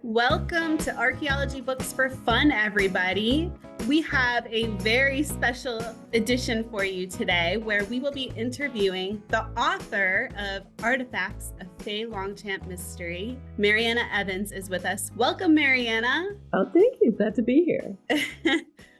Welcome to Archaeology Books for Fun, everybody. We have a very special edition for you today where we will be interviewing the author of Artifacts, a Faye Longchamp Mystery. Mariana Evans is with us. Welcome, Mariana. Oh, thank you. Glad to be here.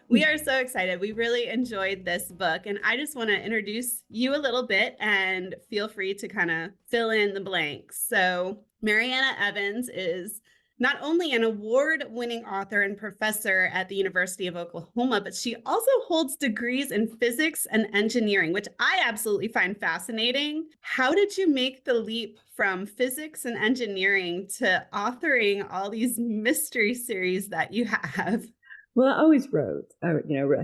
We are so excited. We really enjoyed this book, and I just want to introduce you a little bit and feel free to kind of fill in the blanks. So Mariana Evans is not only an award-winning author and professor at the University of Oklahoma, but she also holds degrees in physics and engineering, which I absolutely find fascinating. How did you make the leap from physics and engineering to authoring all these mystery series that you have? Well, I always wrote. I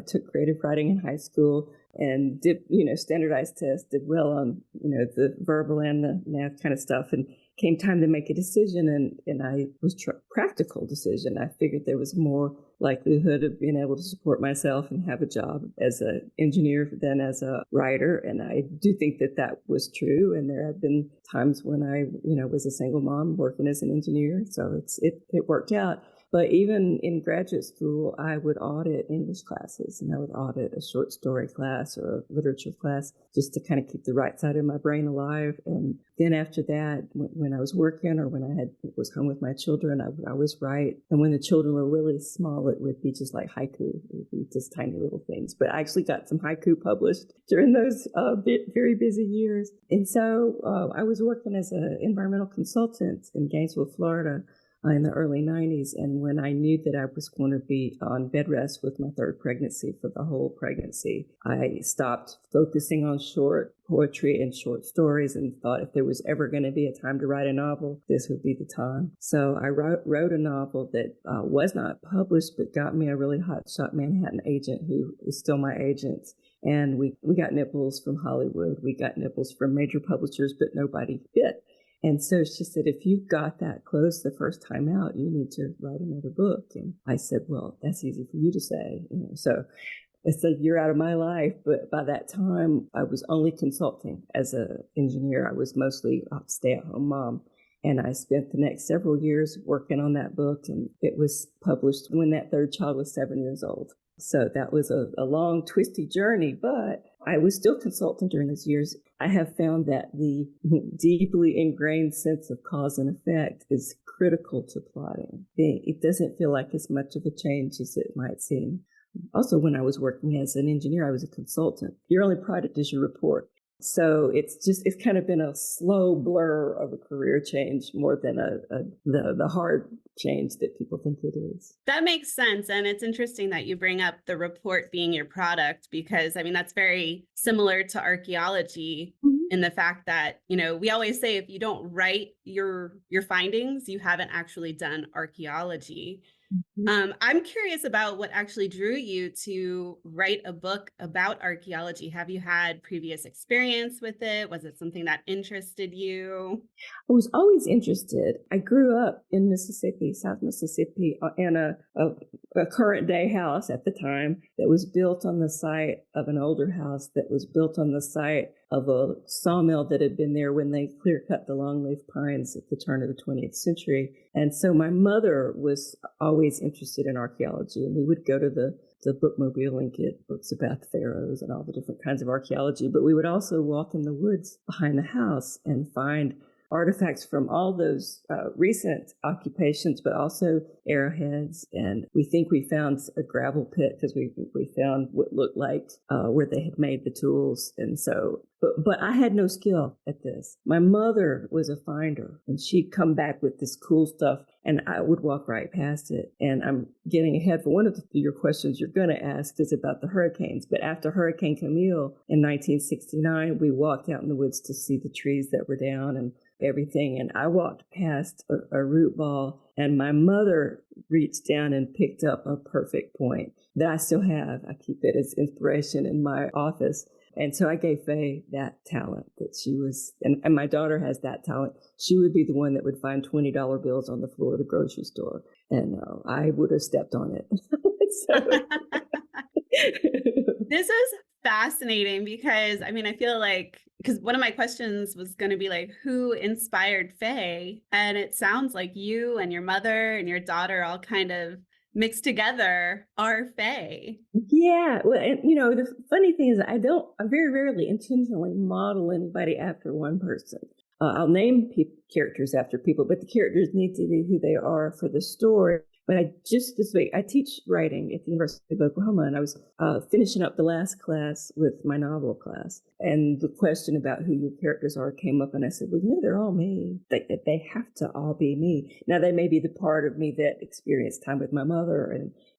took creative writing in high school and did, standardized tests, did well on, the verbal and the math kind of stuff. And came time to make a decision, and I was practical decision. I figured there was more likelihood of being able to support myself and have a job as an engineer than as a writer. And I do think that that was true. And there have been times when I, was a single mom working as an engineer. So it worked out. But even in graduate school, I would audit English classes, and I would audit a short story class or a literature class just to kind of keep the right side of my brain alive. And then after that, when I was working or when I was home with my children, I would always write. And when the children were really small, it would be just like haiku. It would be just tiny little things. But I actually got some haiku published during those very busy years. And so I was working as an environmental consultant in Gainesville, Florida, in the early 90s. And when I knew that I was going to be on bed rest with my third pregnancy for the whole pregnancy, I stopped focusing on short poetry and short stories and thought if there was ever going to be a time to write a novel, this would be the time. So I wrote a novel that was not published, but got me a really hotshot Manhattan agent who is still my agent. And we got nipples from Hollywood. We got nipples from major publishers, but nobody bit. And so she said, if you got that close the first time out, you need to write another book. And I said, well, that's easy for you to say. So it's a year out of my life. But by that time, I was only consulting as an engineer. I was mostly a stay-at-home mom. And I spent the next several years working on that book. And it was published when that third child was 7 years old. So that was a long, twisty journey, but I was still consulting during those years. I have found that the deeply ingrained sense of cause and effect is critical to plotting. It doesn't feel like as much of a change as it might seem. Also, when I was working as an engineer, I was a consultant. Your only product is your report. So it's kind of been a slow blur of a career change more than the hard change that people think it is. That makes sense. And it's interesting that you bring up the report being your product, because that's very similar to archaeology in the fact that, we always say if you don't write your findings, you haven't actually done archaeology. I'm curious about what actually drew you to write a book about archaeology. Have you had previous experience with it? Was it something that interested you? I was always interested. I grew up in Mississippi, South Mississippi, in a current day house at the time that was built on the site of an older house that was built on the site of a sawmill that had been there when they clear cut the longleaf pines at the turn of the 20th century. And so my mother was always interested in archaeology, and we would go to the bookmobile and get books about the pharaohs and all the different kinds of archaeology. But we would also walk in the woods behind the house and find artifacts from all those recent occupations, but also arrowheads. And we think we found a gravel pit because we found what looked like where they had made the tools. And so, but I had no skill at this. My mother was a finder, and she'd come back with this cool stuff, and I would walk right past it. And I'm getting ahead for one of your questions you're going to ask is about the hurricanes. But after Hurricane Camille in 1969, we walked out in the woods to see the trees that were down and everything. And I walked past a root ball, and my mother reached down and picked up a perfect point that I still have. I keep it as inspiration in my office. And so I gave Faye that talent that she was, and my daughter has that talent. She would be the one that would find $20 bills on the floor of the grocery store. And I would have stepped on it. This is fascinating because I feel like because one of my questions was going to be like, who inspired Faye? And it sounds like you and your mother and your daughter all kind of mixed together are Faye. Yeah, well, and the funny thing is, I very rarely intentionally model anybody after one person. I'll name characters after people, but the characters need to be who they are for the story. But just this week, I teach writing at the University of Oklahoma, and I was finishing up the last class with my novel class. And the question about who your characters are came up, and I said, well, they're all me. They have to all be me. Now, they may be the part of me that experienced time with my mother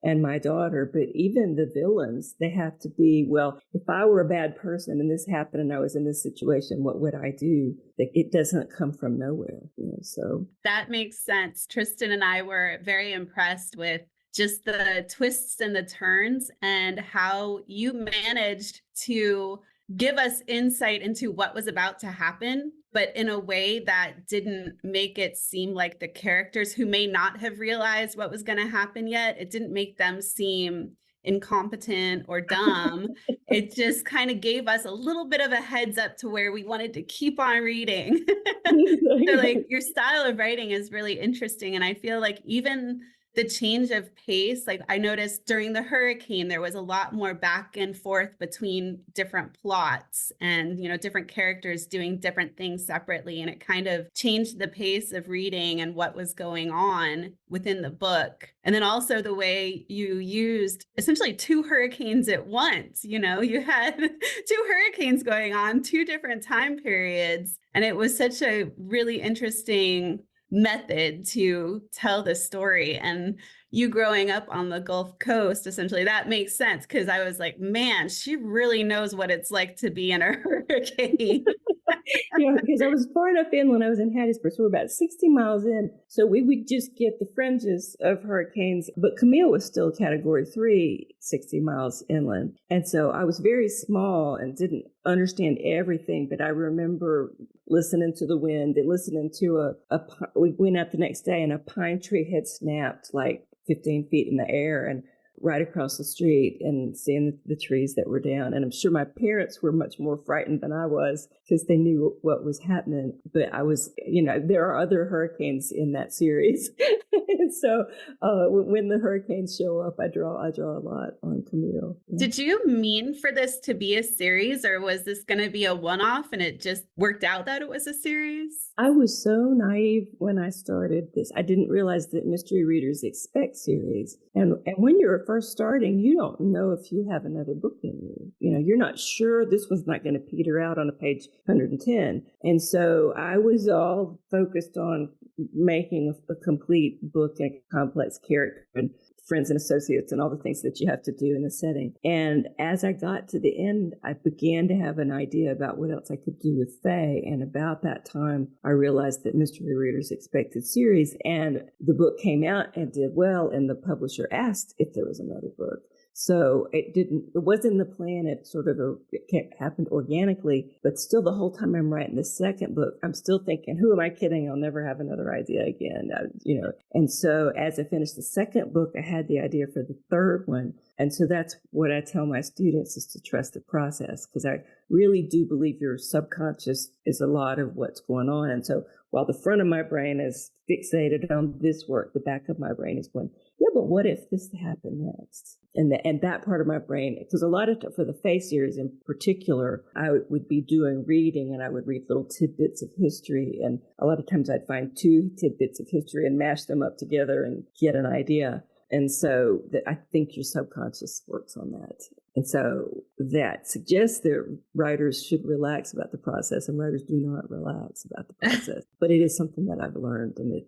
and my daughter, but even the villains, they have to be, well, if I were a bad person and this happened and I was in this situation, what would I do? It doesn't come from nowhere, so. That makes sense. Tristan and I were very impressed with just the twists and the turns and how you managed to give us insight into what was about to happen, but in a way that didn't make it seem like the characters who may not have realized what was going to happen yet, it didn't make them seem incompetent or dumb. It just kind of gave us a little bit of a heads up to where we wanted to keep on reading. So like your style of writing is really interesting. And I feel like even the change of pace, like I noticed during the hurricane, there was a lot more back and forth between different plots and, different characters doing different things separately. And it kind of changed the pace of reading and what was going on within the book. And then also the way you used essentially two hurricanes at once. You had two hurricanes going on, two different time periods. And it was such a really interesting method to tell the story. And you growing up on the Gulf Coast, essentially, that makes sense because I was like, man, she really knows what it's like to be in a hurricane. Because I was far enough in when I was in Hattiesburg, so we're about 60 miles in. So we would just get the fringes of hurricanes, but Camille was still Category 3, 60 miles inland. And so I was very small and didn't understand everything, but I remember listening to the wind and listening to we went out the next day and a pine tree had snapped like 15 feet in the air and right across the street and seeing the trees that were down. And I'm sure my parents were much more frightened than I was because they knew what was happening. But I was, there are other hurricanes in that series. And so when the hurricanes show up, I draw a lot on Camille. Yeah. Did you mean for this to be a series, or was this going to be a one-off and it just worked out that it was a series? I was so naive when I started this. I didn't realize that mystery readers expect series. And when you're first starting, you don't know if you have another book in you. You're not sure this one's not going to peter out on a page 110. And so I was all focused on making a complete book and a complex character and friends and associates and all the things that you have to do in the setting. And as I got to the end, I began to have an idea about what else I could do with Faye. And about that time, I realized that mystery readers expected series, and the book came out and did well, and the publisher asked if there was another book. So it wasn't the plan. It happened organically, but still the whole time I'm writing the second book, I'm still thinking, who am I kidding? I'll never have another idea again. And so as I finished the second book, I had the idea for the third one. And so that's what I tell my students is to trust the process, because I really do believe your subconscious is a lot of what's going on. And so while the front of my brain is fixated on this work, the back of my brain is going, yeah, but what if this happened next? And that part of my brain, because a lot of for the Faye series in particular, I would be doing reading and I would read little tidbits of history. And a lot of times I'd find two tidbits of history and mash them up together and get an idea. And so I think your subconscious works on that. And so that suggests that writers should relax about the process, and writers do not relax about the process. But it is something that I've learned, and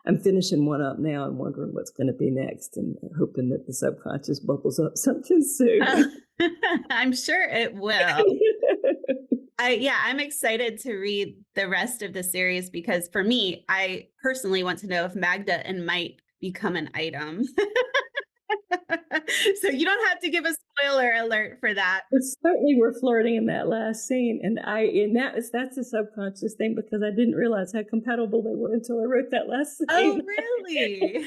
I'm finishing one up now and wondering what's going to be next, and hoping that the subconscious bubbles up something soon. I'm sure it will. I'm excited to read the rest of the series because for me, I personally want to know if Magda and Might become an item. So you don't have to give a spoiler alert for that. But certainly we're flirting in that last scene, and that's a subconscious thing because I didn't realize how compatible they were until I wrote that last scene. Oh, really?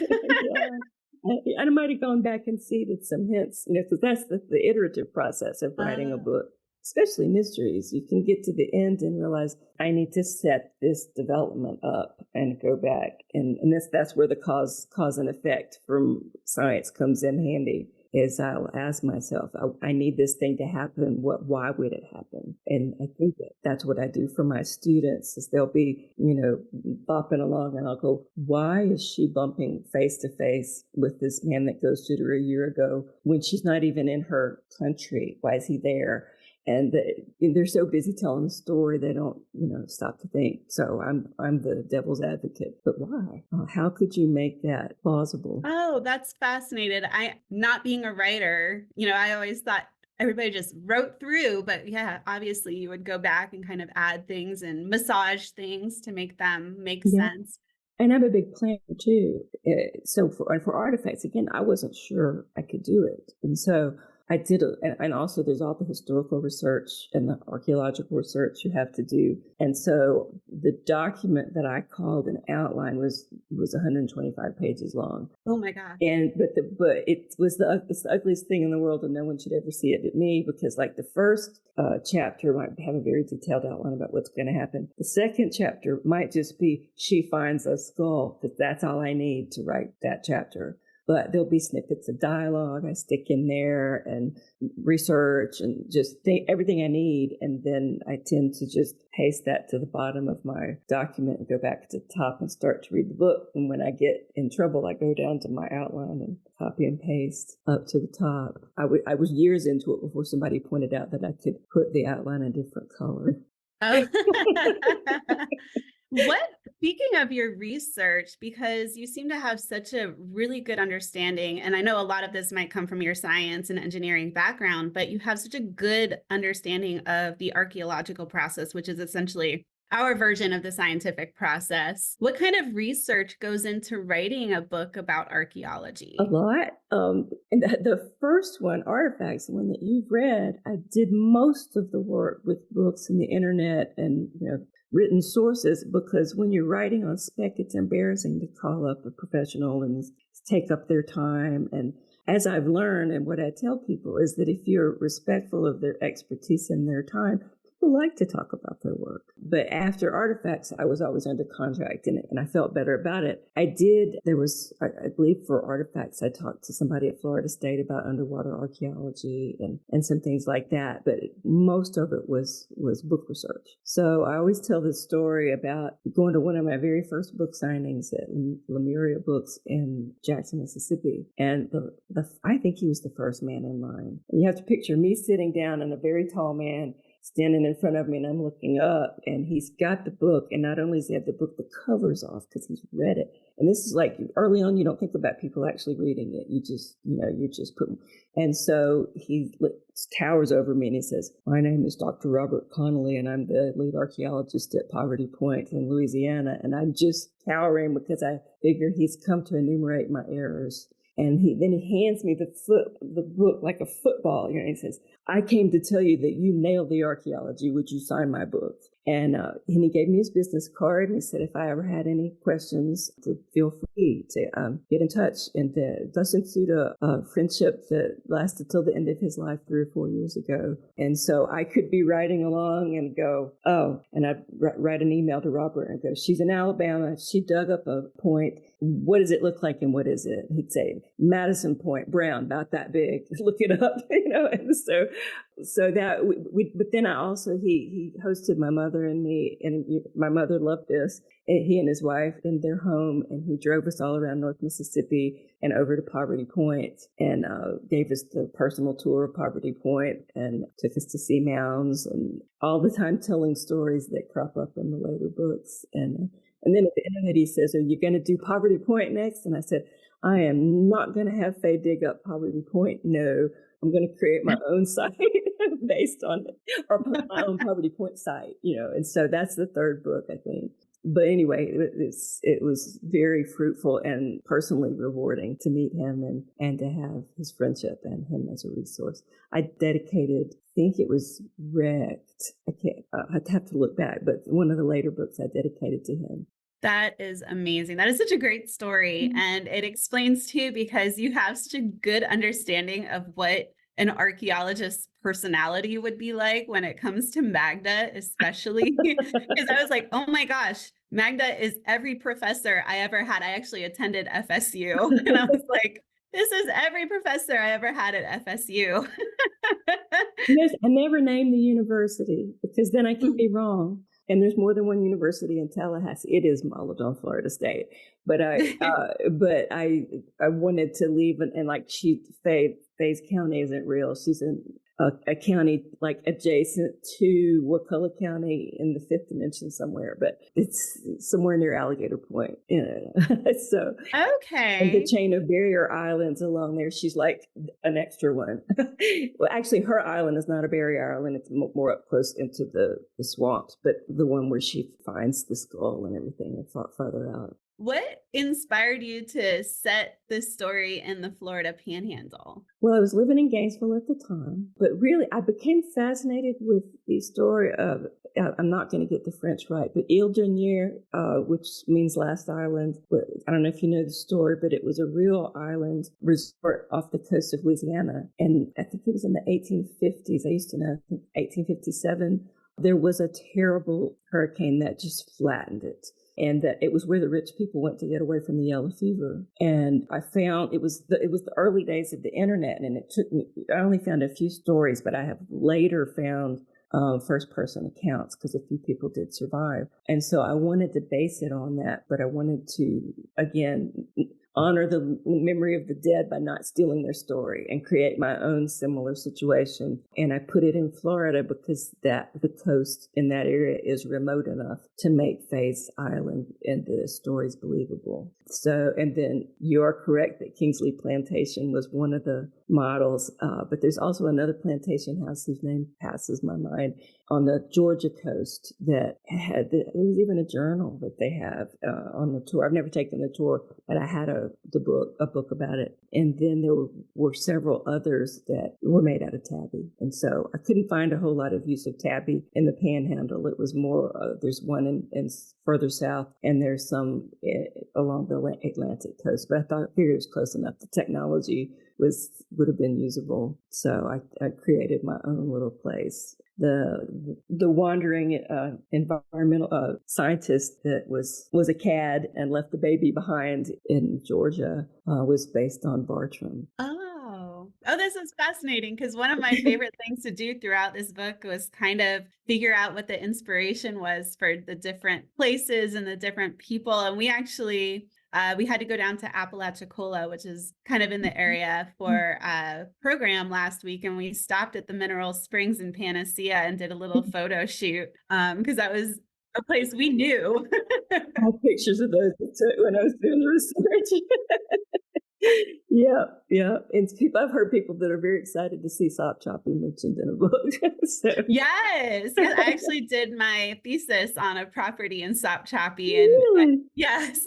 Yeah. I might have gone back and seeded some hints, because that's the iterative process of writing a book. especially mysteries. You can get to the end and realize I need to set this development up and go back. And that's where the cause and effect from science comes in handy. Is I'll ask myself, I need this thing to happen. Why would it happen? And I think that's what I do for my students is they'll be, bopping along and I'll go, why is she bumping face to face with this man that ghosted her a year ago when she's not even in her country? Why is he there? And they're so busy telling the story, they don't, stop to think. So I'm the devil's advocate. But why? How could you make that plausible? Oh, that's fascinating. Not being a writer, I always thought everybody just wrote through, but yeah, obviously you would go back and kind of add things and massage things to make them make Yeah. sense. And I'm a big planner too. So for artifacts, again, I wasn't sure I could do it. And so I did, and also there's all the historical research and the archaeological research you have to do. And so the document that I called an outline was 125 pages long. Oh my God. And but it was it's the ugliest thing in the world, and no one should ever see it but me, because like the first chapter might have a very detailed outline about what's going to happen. The second chapter might just be she finds a skull, because that's all I need to write that chapter. But there'll be snippets of dialogue I stick in there and research and just everything I need. And then I tend to just paste that to the bottom of my document and go back to the top and start to read the book. And when I get in trouble, I go down to my outline and copy and paste up to the top. I was years into it before somebody pointed out that I could put the outline a different color. Oh. Speaking of your research, because you seem to have such a really good understanding, and I know a lot of this might come from your science and engineering background, but you have such a good understanding of the archaeological process, which is essentially our version of the scientific process. What kind of research goes into writing a book about archaeology? A lot. And the first one, Artifacts, the one that you've read, I did most of the work with books and the internet and written sources, because when you're writing on spec, it's embarrassing to call up a professional and take up their time. And as I've learned, and what I tell people is that if you're respectful of their expertise and their time, people like to talk about their work. But after Artifacts, I was always under contract and I felt better about it. I believe for Artifacts, I talked to somebody at Florida State about underwater archaeology and some things like that. But most of it was book research. So I always tell this story about going to one of my very first book signings at Lemuria Books in Jackson, Mississippi. And I think he was the first man in line. And you have to picture me sitting down and a very tall man standing in front of me, and I'm looking up, and he's got the book. And not only does he have the book, the cover's off because he's read it. And this is like early on, you don't think about people actually reading it. You just put them. And so he towers over me and he says, "My name is Dr. Robert Connolly, and I'm the lead archaeologist at Poverty Point in Louisiana." And I'm just towering because I figure he's come to enumerate my errors. And then he hands me the book like a football. He says, "I came to tell you that you nailed the archaeology. Would you sign my book?" And he gave me his business card, and he said if I ever had any questions, to feel free to get in touch. And thus ensued a friendship that lasted till the end of his life 3 or 4 years ago. And so I could be writing along and go, and I'd write an email to Robert and go, "She's in Alabama. She dug up a point. What does it look like and what is it?" He'd say, "Madison Point, brown, about that big. Look it up." And so that but then he hosted my mother and me, and my mother loved this. And he and his wife in their home, and he drove us all around North Mississippi and over to Poverty Point, and gave us the personal tour of Poverty Point, and took us to see mounds, and all the time telling stories that crop up in the later books. And then at the end of it, he says, "Are you going to do Poverty Point next?" And I said, "I am not going to have Faye dig up Poverty Point. No, I'm going to create my own site based on it, or put my own Poverty Point site." And so that's the third book, I think. But anyway, it was very fruitful and personally rewarding to meet him and to have his friendship and him as a resource. I think it was Wrecked. I'd have to look back, but one of the later books I dedicated to him. That is amazing. That is such a great story. Mm-hmm. And it explains too, because you have such a good understanding of what an archaeologist's personality would be like when it comes to Magda, especially because I was like, oh my gosh, Magda is every professor I ever had. I actually attended FSU, and I was like, this is every professor I ever had at FSU. Yes, I never named the university because then I could be wrong. And there's more than one university in Tallahassee. It is modeled on Florida State, but I wanted to leave and like Faye's county isn't real. She's in a county like adjacent to Wakulla County in the fifth dimension somewhere, but it's somewhere near Alligator Point. So and the Okay. chain of barrier islands along there, she's like an extra one. Well, actually, her island is not a barrier island. It's more up close into the swamps, but the one where she finds the skull and everything and farther out. What inspired you to set this story in the Florida Panhandle? Well, I was living in Gainesville at the time, but really I became fascinated with the story of, I'm not going to get the French right, but Ile Dernière, which means last island. I don't know if you know the story, but it was a real island resort off the coast of Louisiana. And I think it was in the 1850s. I used to know, I think 1857. There was a terrible hurricane that just flattened it. And that it was where the rich people went to get away from the yellow fever. And I found it was the early days of the internet, and it took me. I only found a few stories, but I have later found first person accounts because a few people did survive. And so I wanted to base it on that, but I wanted to again honor the memory of the dead by not stealing their story and create my own similar situation. And I put it in Florida because the coast in that area is remote enough to make Faye's Island and the stories believable. So, and then you are correct that Kingsley Plantation was one of the models, but there's also another plantation house whose name passes my mind on the Georgia coast that there was even a journal that they have on the tour. I've never taken the tour, but I had a book about it. And then there were several others that were made out of tabby. And so I couldn't find a whole lot of use of tabby in the Panhandle. It was more, there's one in further south, and there's some along the Atlantic coast. But I figured it was close enough. The technology would have been usable. So I created my own little place. The wandering environmental scientist that was a cad and left the baby behind in Georgia was based on Bartram. Oh, this is fascinating because one of my favorite things to do throughout this book was kind of figure out what the inspiration was for the different places and the different people. And we actually we had to go down to Apalachicola, which is kind of in the area, for a program last week. And we stopped at the Mineral Springs in Panacea and did a little photo shoot because that was a place we knew. I have pictures of those when I was doing the research. Yeah. And I've heard people that are very excited to see Sop Choppy mentioned in a book. So. Yes, I actually did my thesis on a property in Sop Choppy, and Really? yes,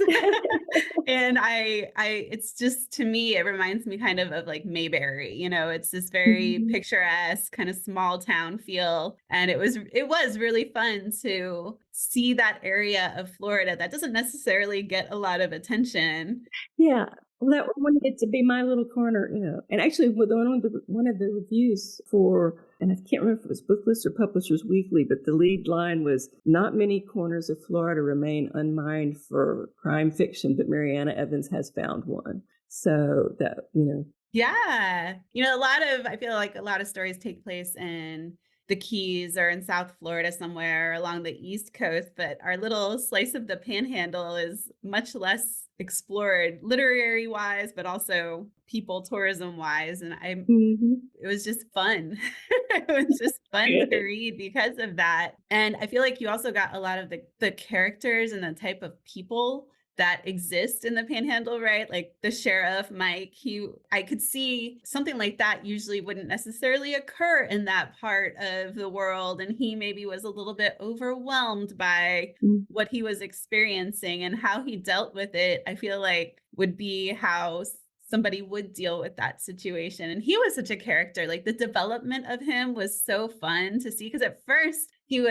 and it's just, to me, it reminds me kind of like Mayberry. It's this very picturesque kind of small town feel, and it was really fun to see that area of Florida that doesn't necessarily get a lot of attention. Yeah. Well, I wanted it to be my little corner, And actually, with one of the reviews for, and I can't remember if it was Booklist or Publishers Weekly, but the lead line was, "Not many corners of Florida remain unmined for crime fiction, but Mariana Evans has found one." So that, Yeah. I feel like a lot of stories take place in the Keys or in South Florida somewhere along the East Coast, but our little slice of the Panhandle is much less explored literary wise, but also people tourism wise. And it was just fun. It was just fun to read because of that. And I feel like you also got a lot of the characters and the type of people that exist in the Panhandle, right? Like the sheriff, Mike, I could see something like that usually wouldn't necessarily occur in that part of the world. And he maybe was a little bit overwhelmed by what he was experiencing, and how he dealt with it, I feel like would be how somebody would deal with that situation. And he was such a character. Like the development of him was so fun to see, because at first you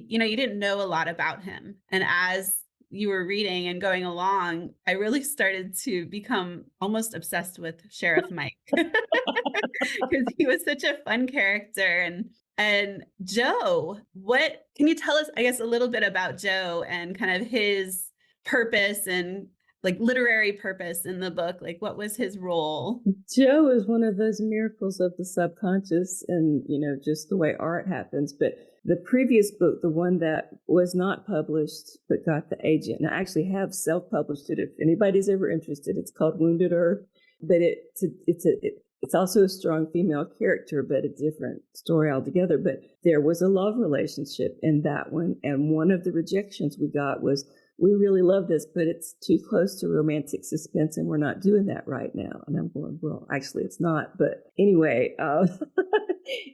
didn't know a lot about him. And as you were reading and going along, I really started to become almost obsessed with Sheriff Mike because he was such a fun character. And Joe, what can you tell us, I guess, a little bit about Joe and kind of his purpose and like literary purpose in the book? Like, what was his role? Joe is one of those miracles of the subconscious and, just the way art happens. But the previous book, the one that was not published but got the agent, and I actually have self-published it if anybody's ever interested. It's called Wounded Earth, but it's also a strong female character, but a different story altogether. But there was a love relationship in that one, and one of the rejections we got was, we really love this, but it's too close to romantic suspense, and we're not doing that right now. And I'm going, well, actually, it's not. But anyway,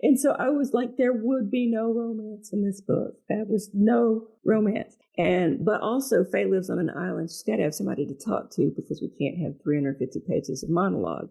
and so I was like, there would be no romance in this book. That was no romance. But also, Faye lives on an island. She's got to have somebody to talk to because we can't have 350 pages of monologue.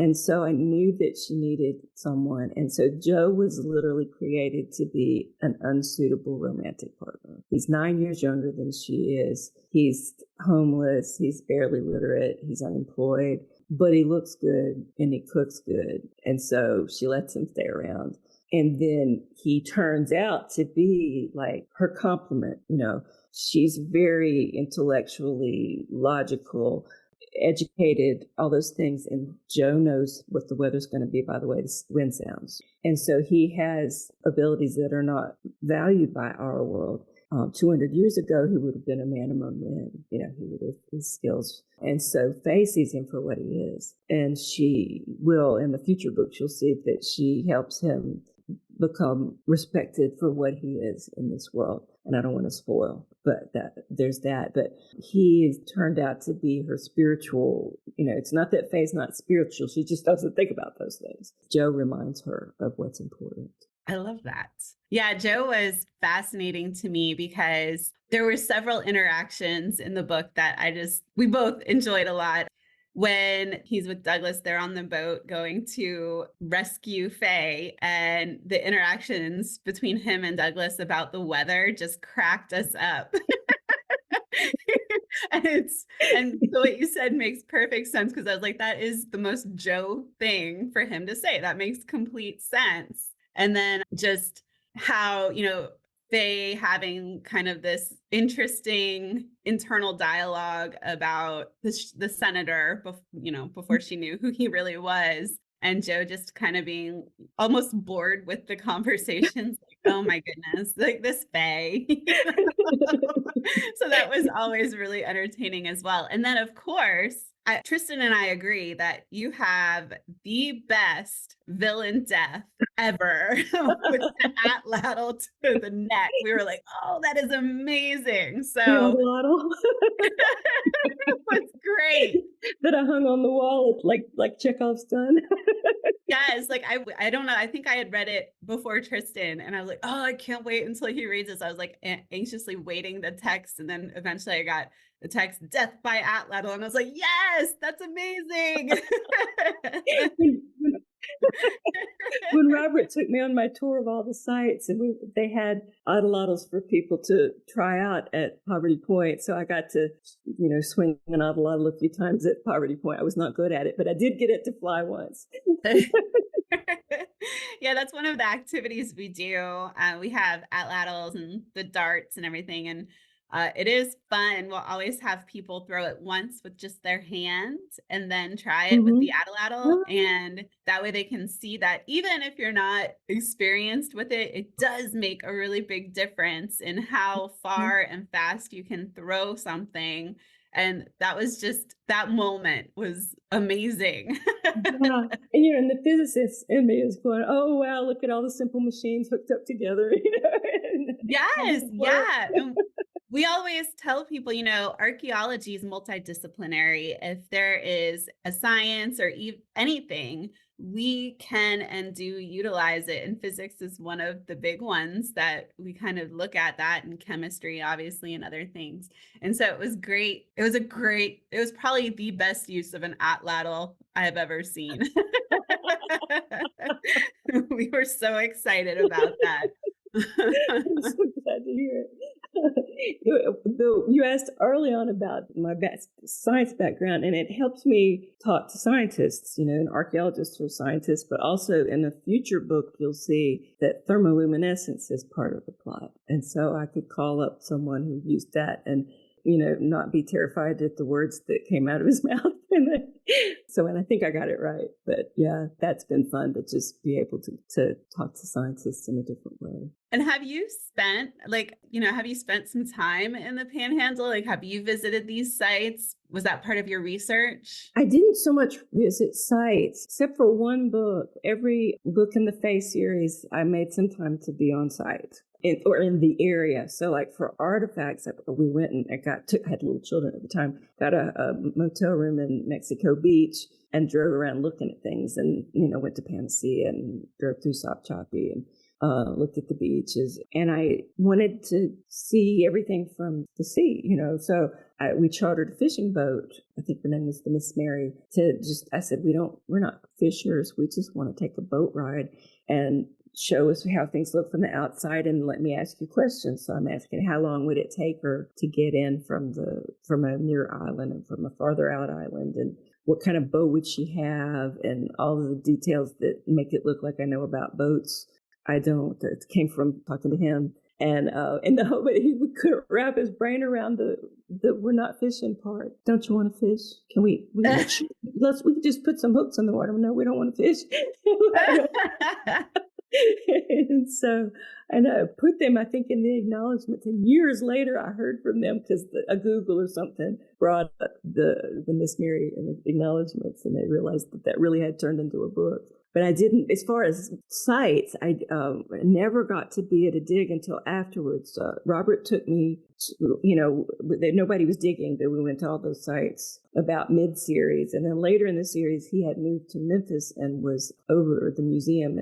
And so I knew that she needed someone. And so Joe was literally created to be an unsuitable romantic partner. He's 9 years younger than she is. He's homeless. He's barely literate. He's unemployed, but he looks good and he cooks good. And so she lets him stay around. And then he turns out to be like her complement. She's very intellectually logical, educated, all those things. And Joe knows what the weather's going to be by the way the wind sounds. And so he has abilities that are not valued by our world. 200 years ago, he would have been a man among men. He would have his skills. And so Faye sees him for what he is. And she will, in the future book, you'll see that she helps him become respected for what he is in this world. And I don't want to spoil, but there's that. But he turned out to be her spiritual, it's not that Faye's not spiritual. She just doesn't think about those things. Joe reminds her of what's important. I love that. Yeah, Joe was fascinating to me because there were several interactions in the book that we both enjoyed a lot. When he's with Douglas, they're on the boat going to rescue Faye, and the interactions between him and Douglas about the weather just cracked us up. And so what you said makes perfect sense, because I was like, that is the most Joe thing for him to say. That makes complete sense. And then just how, Faye having kind of this interesting internal dialogue about the senator, before she knew who he really was. And Joe just kind of being almost bored with the conversations. Like, oh my goodness, like this Faye. So that was always really entertaining as well. And then, of course, Tristan and I agree that you have the best villain death ever with the atlatl to the neck. We were like, oh, that is amazing. So it was great. That I hung on the wall like Chekhov's gun. Yes, like I don't know. I think I had read it before Tristan, and I was like, oh, I can't wait until he reads this. I was like anxiously waiting the text, and then eventually I got the text "Death by Atlatl," and I was like, yes, that's amazing. When Robert took me on my tour of all the sites, and they had atlatls for people to try out at Poverty Point, so I got to swing an atlatl a few times at Poverty Point. I was not good at it, but I did get it to fly once. Yeah, that's one of the activities we do. We have atlatls and the darts and everything, and it is fun. We'll always have people throw it once with just their hand and then try it with the atlatl. And that way they can see that even if you're not experienced with it, it does make a really big difference in how far and fast you can throw something. And that moment was amazing. Yeah. And the physicist in me is going, oh, wow, look at all the simple machines hooked up together. Yes. Yeah. And we always tell people, archaeology is multidisciplinary. If there is a science or anything, we can and do utilize it. And physics is one of the big ones that we kind of look at, that, and chemistry, obviously, and other things. And so it was great. It was probably the best use of an atlatl I have ever seen. We were so excited about that. I'm so glad to hear it. You asked early on about my science background, and it helps me talk to scientists, and archaeologists or scientists, but also in a future book, you'll see that thermoluminescence is part of the plot. And so I could call up someone who used that and not be terrified at the words that came out of his mouth. And I think I got it right. But yeah, that's been fun to just be able to talk to scientists in a different way. And have you spent some time in the Panhandle? Like, have you visited these sites? Was that part of your research? I didn't so much visit sites, except for one book. Every book in the Faye series, I made some time to be on site. Or in the area. So like for artifacts, we went and I had little children at the time, got a motel room in Mexico Beach and drove around looking at things and, went to Panacea and drove through Sopchoppy and looked at the beaches. And I wanted to see everything from the sea, so we chartered a fishing boat. I think her name was the Miss Mary. I said, we're not fishers. We just want to take a boat ride and show us how things look from the outside and let me ask you questions. So I'm asking, how long would it take her to get in from a near island and from a farther out island, and what kind of boat would she have, and all of the details that make it look like I know about boats. I don't. It came from talking to him, and in the hope that he couldn't wrap his brain around the we're not fishing part. Don't you want to fish? Can we can just put some hooks in the water. No, we don't want to fish. And so, and I put them, I think, in the acknowledgments. And years later, I heard from them because a Google or something brought up the Miss Mary in the acknowledgments, and they realized that really had turned into a book. But I didn't, as far as sites, I never got to be at a dig until afterwards. Robert took me, nobody was digging, but we went to all those sites about mid-series. And then later in the series, he had moved to Memphis and was over the museum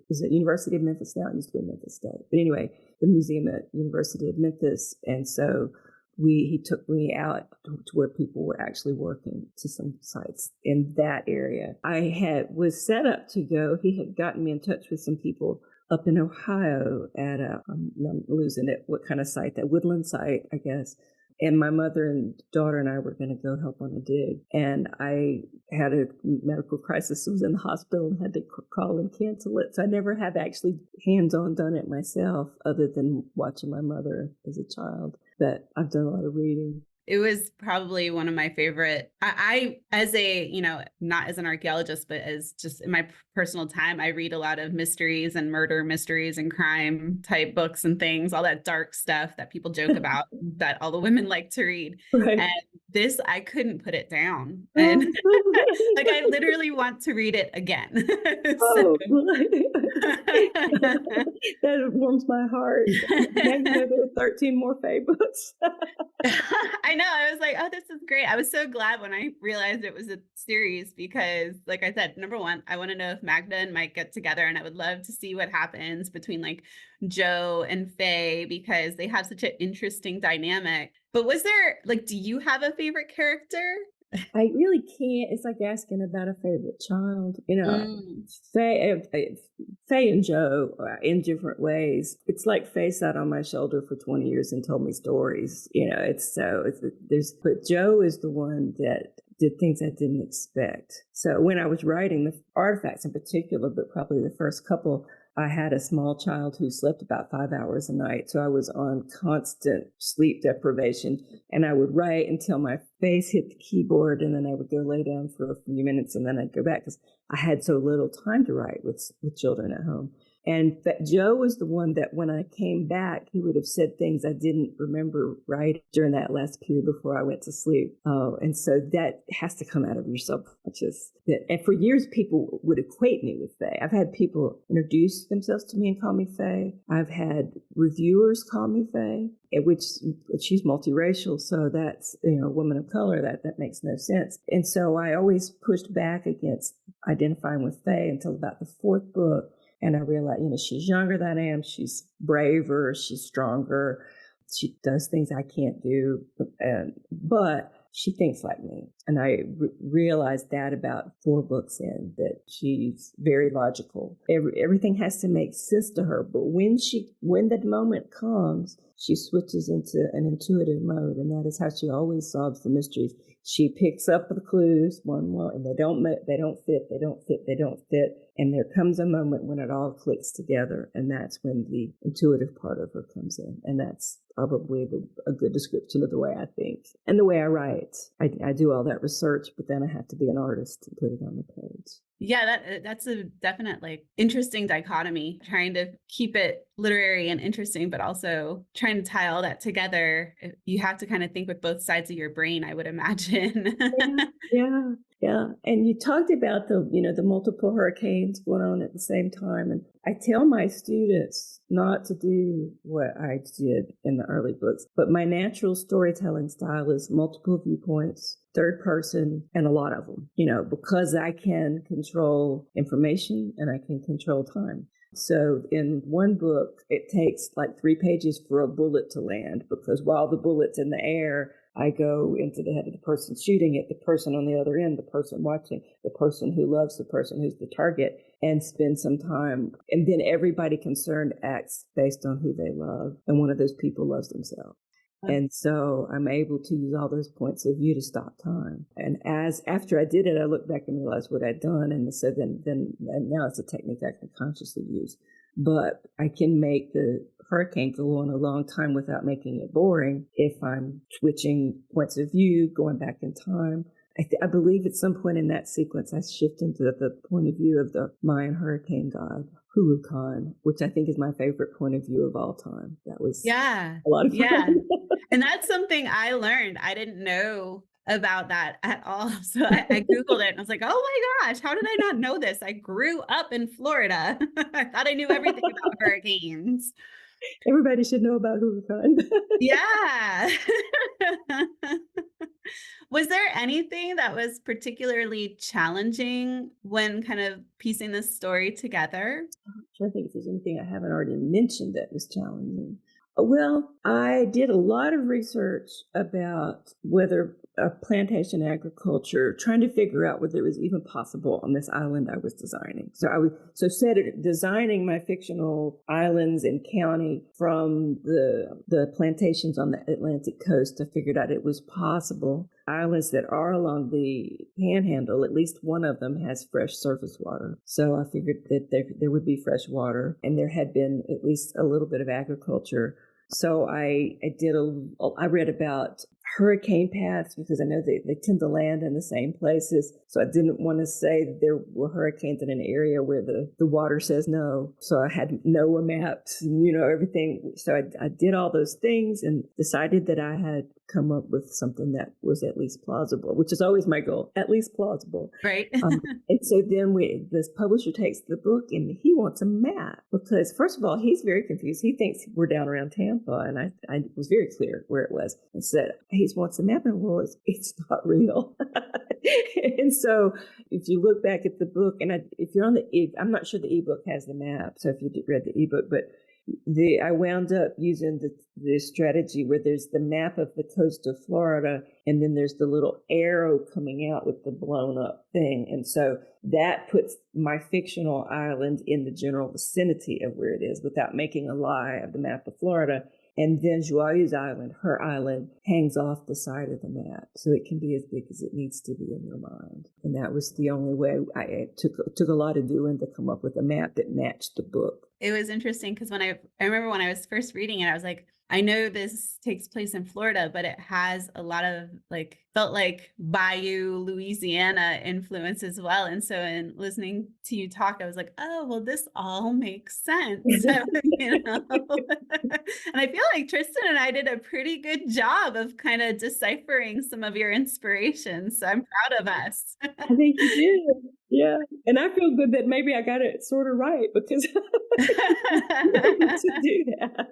is it University of Memphis now? It used to be Memphis State. But anyway, the museum at University of Memphis. And so he took me out to where people were actually working to some sites in that area. I was set up to go. He had gotten me in touch with some people up in Ohio at I'm losing it, what kind of site, that woodland site, I guess. And my mother and daughter and I were going to go help on a dig. And I had a medical crisis. I was in the hospital and had to call and cancel it. So I never have actually hands-on done it myself, other than watching my mother as a child. But I've done a lot of reading. It was probably one of my favorite. I as a, not as an archaeologist, but as just in my personal time, I read a lot of mysteries and murder mysteries and crime type books and things, all that dark stuff that people joke about that all the women like to read. Right. And this, I couldn't put it down. And like, I literally want to read it again. That warms my heart. Now there are 13 more Faye books. I know. I was like, oh, this is great. I was so glad when I realized it was a series because, like I said, number one, I want to know if Magda and Mike get together, and I would love to see what happens between like Joe and Faye because they have such an interesting dynamic. But was there, like, do you have a favorite character? I really can't. It's like asking about a favorite child. Faye and Joe in different ways. It's like Faye sat on my shoulder for 20 years and told me stories. But Joe is the one that did things I didn't expect. So when I was writing the artifacts in particular, but probably the first couple, I had a small child who slept about 5 hours a night. So I was on constant sleep deprivation, and I would write until my face hit the keyboard, and then I would go lay down for a few minutes, and then I'd go back because I had so little time to write with children at home. And Joe was the one that when I came back, he would have said things I didn't remember right during that last period before I went to sleep. And so that has to come out of your subconscious. And for years, people would equate me with Faye. I've had people introduce themselves to me and call me Faye. I've had reviewers call me Faye, which she's multiracial. So that's, a woman of color, that makes no sense. And so I always pushed back against identifying with Faye until about the fourth book. And I realized, she's younger than I am. She's braver. She's stronger. She does things I can't do. But she thinks like me. And I realized that about 4 books in, that she's very logical. Everything has to make sense to her. But when that moment comes, she switches into an intuitive mode, and that is how she always solves the mysteries. She picks up the clues one, and they don't fit. And there comes a moment when it all clicks together, and that's when the intuitive part of her comes in. And that's probably a good description of the way I think and the way I write. I do all that research, but then I have to be an artist to put it on the page. Yeah, that's a definite interesting dichotomy, trying to keep it literary and interesting, but also trying to tie all that together. You have to kind of think with both sides of your brain, I would imagine. Yeah. And you talked about the multiple hurricanes going on at the same time. And I tell my students not to do what I did in the early books, but my natural storytelling style is multiple viewpoints, third person, and a lot of them, because I can control information and I can control time. So in one book, it takes 3 pages for a bullet to land, because while the bullet's in the air, I go into the head of the person shooting it, the person on the other end, the person watching, the person who loves the person who's the target, and spend some time. And then everybody concerned acts based on who they love. And one of those people loves themselves. And so I'm able to use all those points of view to stop time. And after I did it, I looked back and realized what I'd done. And so then now it's a technique I can consciously use. But I can make the hurricane go on a long time without making it boring if I'm switching points of view, going back in time. I believe at some point in that sequence, I shift into the point of view of the Mayan hurricane god, Huracan, which I think is my favorite point of view of all time. That was a lot of fun. Yeah. And that's something I learned. I didn't know about that at all. So I Googled it and I was like, oh my gosh, how did I not know this? I grew up in Florida. I thought I knew everything about hurricanes. Everybody should know about Huracan. Yeah. Was there anything that was particularly challenging when kind of piecing this story together? I'm trying to think if there's anything I haven't already mentioned that was challenging. Well, I did a lot of research about whether plantation agriculture, trying to figure out whether it was even possible on this island I was designing. So designing my fictional islands and county from the plantations on the Atlantic coast. I figured out it was possible. Islands that are along the panhandle, at least one of them has fresh surface water. So I figured that there would be fresh water, and there had been at least a little bit of agriculture. So I read about hurricane paths, because I know they tend to land in the same places. So I didn't want to say that there were hurricanes in an area where the water says no. So I had NOAA maps and, everything. So I did all those things and decided that I had come up with something that was at least plausible, which is always my goal, at least plausible. Right. And so then this publisher takes the book and he wants a map, because first of all, he's very confused. He thinks we're down around Tampa. And I was very clear where it was, and said, he wants a map. And well, it's not real. And so if you look back at the book, and if you're on I'm not sure the ebook has the map. So if you read the ebook, but I wound up using the strategy where there's the map of the coast of Florida, and then there's the little arrow coming out with the blown up thing. And so that puts my fictional island in the general vicinity of where it is without making a lie of the map of Florida. And then Joyeuse Island, her island, hangs off the side of the map. So it can be as big as it needs to be in your mind. And that was the only way. It took a lot of doing to come up with a map that matched the book. It was interesting because I remember when I was first reading it, I was like, I know this takes place in Florida, but it has a lot of felt like Bayou, Louisiana influence as well. And so in listening to you talk, I was like, oh, well, this all makes sense. So, and I feel like Tristan and I did a pretty good job of kind of deciphering some of your inspirations. So I'm proud of us. I think you did. Yeah. And I feel good that maybe I got it sort of right, because to do that.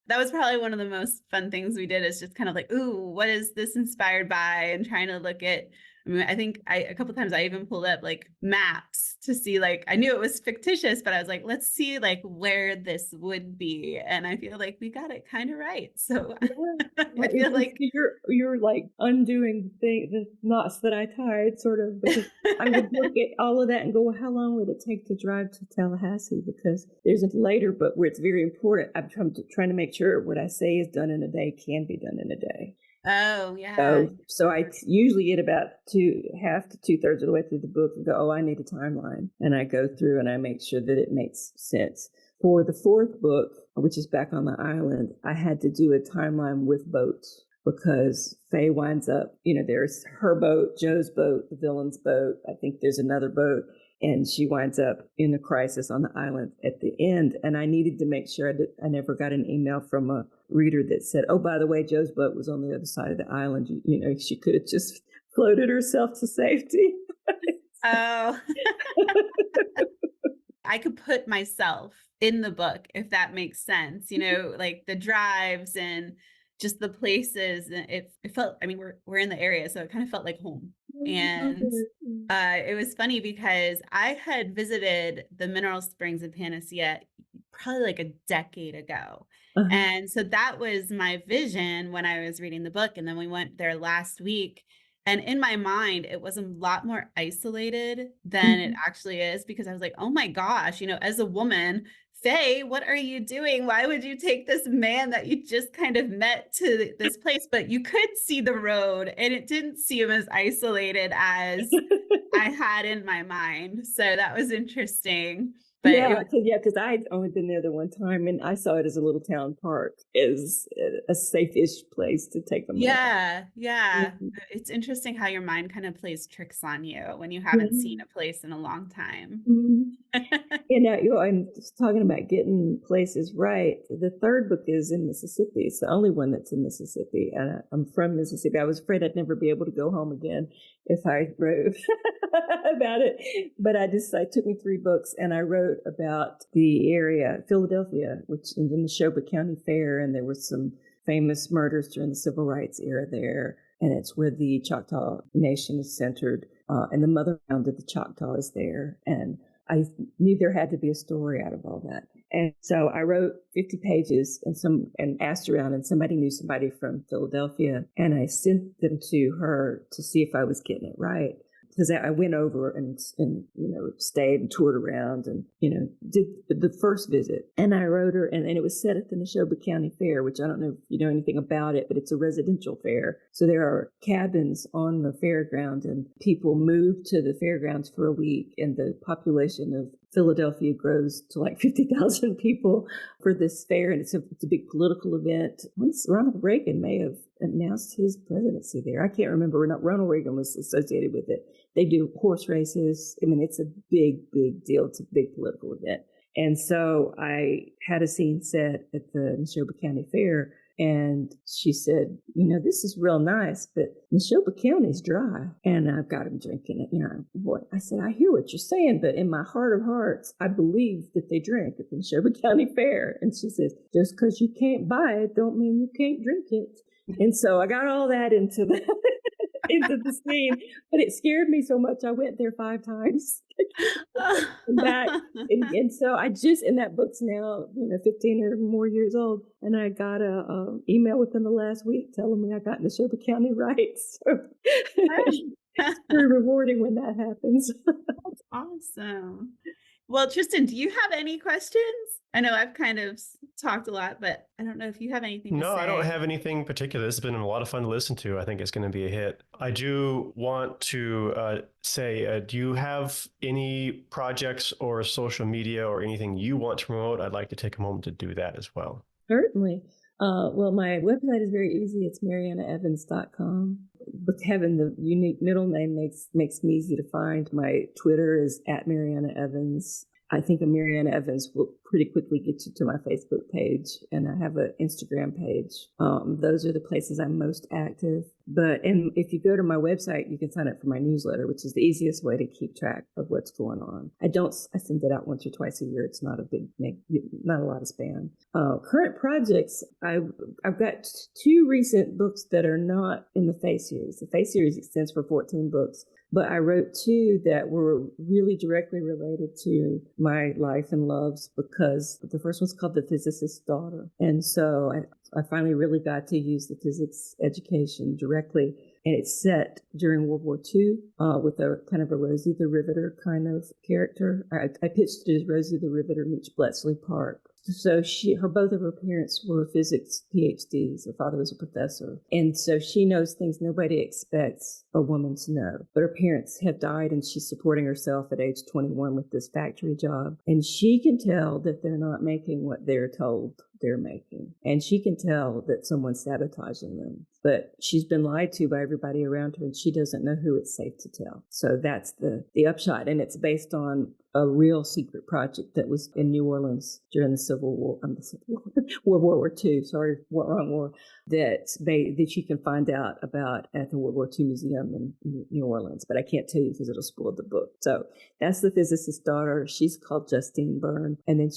That was probably one of the most fun things we did, is just kind of like, ooh, what is this inspired by? And trying to look at I mean, I think a couple times I even pulled up like maps to see, like, I knew it was fictitious, but I was like, let's see like where this would be. And I feel like we got it kind of right. So Yeah. I feel like You're like undoing the knots that I tied, sort of, because I would look at all of that and go, well, how long would it take to drive to Tallahassee? Because there's a later book where it's very important. I'm trying to make sure what I say is done in a day can be done in a day. oh yeah. So I usually get about half to 2/3 of the way through the book and go, oh, I need a timeline. And I go through and I make sure that it makes sense. For the fourth book, which is back on the island, I had to do a timeline with boats because Faye winds up, there's her boat, Joe's boat, the villain's boat. I think there's another boat. And she winds up in a crisis on the island at the end. And I needed to make sure I never got an email from a reader that said, oh, by the way, Joe's boat was on the other side of the island. She could have just floated herself to safety. Oh, I could put myself in the book, if that makes sense, like the drives and just the places. And it felt, I mean, we're in the area, so it kind of felt like home. And it was funny because I had visited the mineral springs in Panacea probably like a decade ago. Uh-huh. And so that was my vision when I was reading the book. And then we went there last week. And in my mind, it was a lot more isolated than it Mhm. actually is, because I was like, oh my gosh, as a woman, Faye, what are you doing? Why would you take this man that you just kind of met to this place? But you could see the road and it didn't seem as isolated as I had in my mind. So that was interesting. But Yeah, because I'd only been there the one time, and I saw it as a little town park, as a safe-ish place to take them away. yeah, yeah. Mhm. It's interesting how your mind kind of plays tricks on you when you haven't seen Mhm. a place in a long time. Mhm. And just talking about getting places right. The third book is in Mississippi. It's the only one that's in Mississippi, and I'm from Mississippi. I was afraid I'd never be able to go home again if I wrote about it, but it took me 3 books, and I wrote about the area, Philadelphia, which is in the Neshoba County Fair, and there were some famous murders during the Civil Rights era there, and it's where the Choctaw Nation is centered, and the mother ground of the Choctaw is there, and I knew there had to be a story out of all that. And so I wrote 50 pages and asked around, and somebody knew somebody from Philadelphia, and I sent them to her to see if I was getting it right. Because I went over and stayed and toured around and did the first visit, and I wrote her, and it was set at the Neshoba County Fair, which I don't know if you know anything about it, but it's a residential fair, so there are cabins on the fairground, and people move to the fairgrounds for a week, and the population of Philadelphia grows to like 50,000 people for this fair, and it's a big political event. Once Ronald Reagan may have announced his presidency there. I can't remember. Ronald Reagan was associated with it. They do horse races. I mean, it's a big, big deal. It's a big political event. And so I had a scene set at the Neshoba County Fair, and she said, this is real nice, but Neshoba County's dry. And I've got him drinking it. Boy, I said, I hear what you're saying, but in my heart of hearts, I believe that they drink at the Neshoba County Fair. And she says, just because you can't buy it, don't mean you can't drink it. And so I got all that into the scene, but it scared me so much I went there 5 times and back. And so I just, and that book's now 15 or more years old, and I got a email within the last week telling me I got Neshoba County right. So it's very rewarding when that happens. That's awesome. Well, Tristan, do you have any questions? I know I've kind of talked a lot, but I don't know if you have anything to No, I don't say. have anything particular. This has been a lot of fun to listen to. I think it's going to be a hit. I do want to say, do you have any projects or social media or anything you want to promote? I'd like to take a moment to do that as well. Certainly. Well, my website is very easy. It's marianaevans.com. But having the unique middle name makes me easy to find. My Twitter is at Mariana Evans. I think a Mariana Evans will pretty quickly get you to my Facebook page, and I have an Instagram page. Those are the places I'm most active. And if you go to my website, you can sign up for my newsletter, which is the easiest way to keep track of what's going on. I send it out once or twice a year. It's not not a lot of spam. Current projects, I've got 2 recent books that are not in the Faye series. The Faye series extends for 14 books. But I wrote 2 that were really directly related to my life and loves, because the first one's called The Physicist's Daughter. And so I finally really got to use the physics education directly. And it's set during World War II with a kind of a Rosie the Riveter kind of character. I pitched it as Rosie the Riveter meets Bletchley Park. So both of her parents were physics PhDs. Her father was a professor. And so she knows things nobody expects a woman to know. But her parents have died, and she's supporting herself at age 21 with this factory job. And she can tell that they're not making what they're told they're making. And she can tell that someone's sabotaging them. But she's been lied to by everybody around her, and she doesn't know who it's safe to tell. So that's the upshot. And it's based on a real secret project that was in New Orleans during the Civil War, World War II, wrong war, that you can find out about at the World War II Museum in New Orleans. But I can't tell you because it'll spoil the book. So that's The Physicist's Daughter. She's called Justine Byrne. And then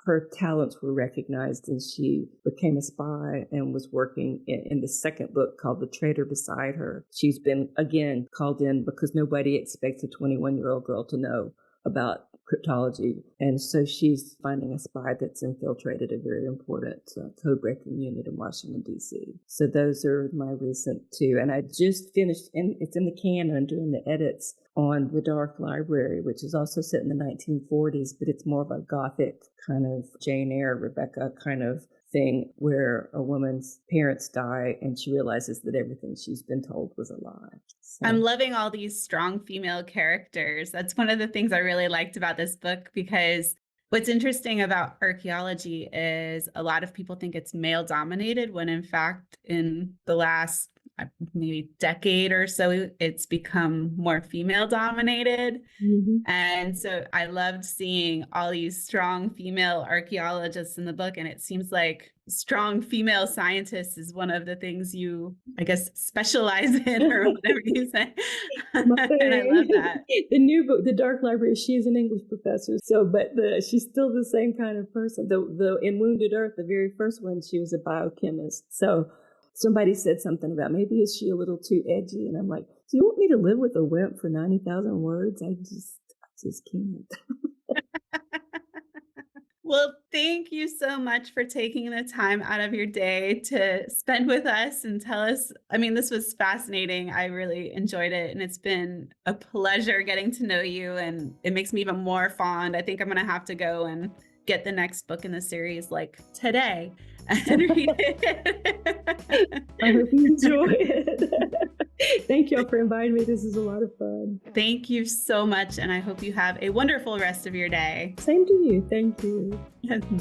her talents were recognized, and she became a spy and was working in the second book called The Traitor Beside Her. She's been, again, called in because nobody expects a 21-year-old girl to know about cryptology. And so she's finding a spy that's infiltrated a very important code-breaking unit in Washington, D.C. So those are my recent 2. And I just finished, and it's in the can, and I'm doing the edits on The Dark Library, which is also set in the 1940s, but it's more of a Gothic kind of Jane Eyre, Rebecca kind of thing, where a woman's parents die and she realizes that everything she's been told was a lie. So. I'm loving all these strong female characters. That's one of the things I really liked about this book, because what's interesting about archaeology is a lot of people think it's male dominated, when in fact in the last maybe decade or so, it's become more female dominated. Mm-hmm. And so I loved seeing all these strong female archaeologists in the book. And it seems like strong female scientists is one of the things you, I guess, specialize in, or whatever you say. And I love that. The new book, The Dark Library, she's an English professor. She's still the same kind of person. Though in Wounded Earth, the very first one, she was a biochemist. So somebody said something about, maybe is she a little too edgy? And I'm like, do you want me to live with a wimp for 90,000 words? I just can't. Well, thank you so much for taking the time out of your day to spend with us and tell us. I mean, this was fascinating. I really enjoyed it. And it's been a pleasure getting to know you. And it makes me even more fond. I think I'm going to have to go and get the next book in the series like today and read it. I hope you enjoy it. Thank y'all for inviting me. This is a lot of fun. Thank you so much. And I hope you have a wonderful rest of your day. Same to you. Thank you.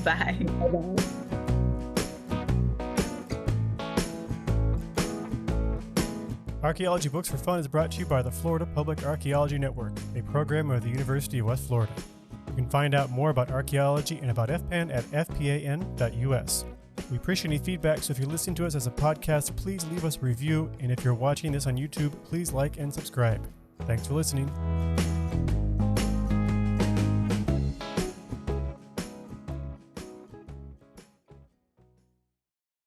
Bye. Bye-bye. Archaeology Books for Fun is brought to you by the Florida Public Archaeology Network, a program of the University of West Florida. You can find out more about archaeology and about FPAN at fpan.us. We appreciate any feedback, so if you're listening to us as a podcast, please leave us a review, and if you're watching this on YouTube, please like and subscribe. Thanks for listening.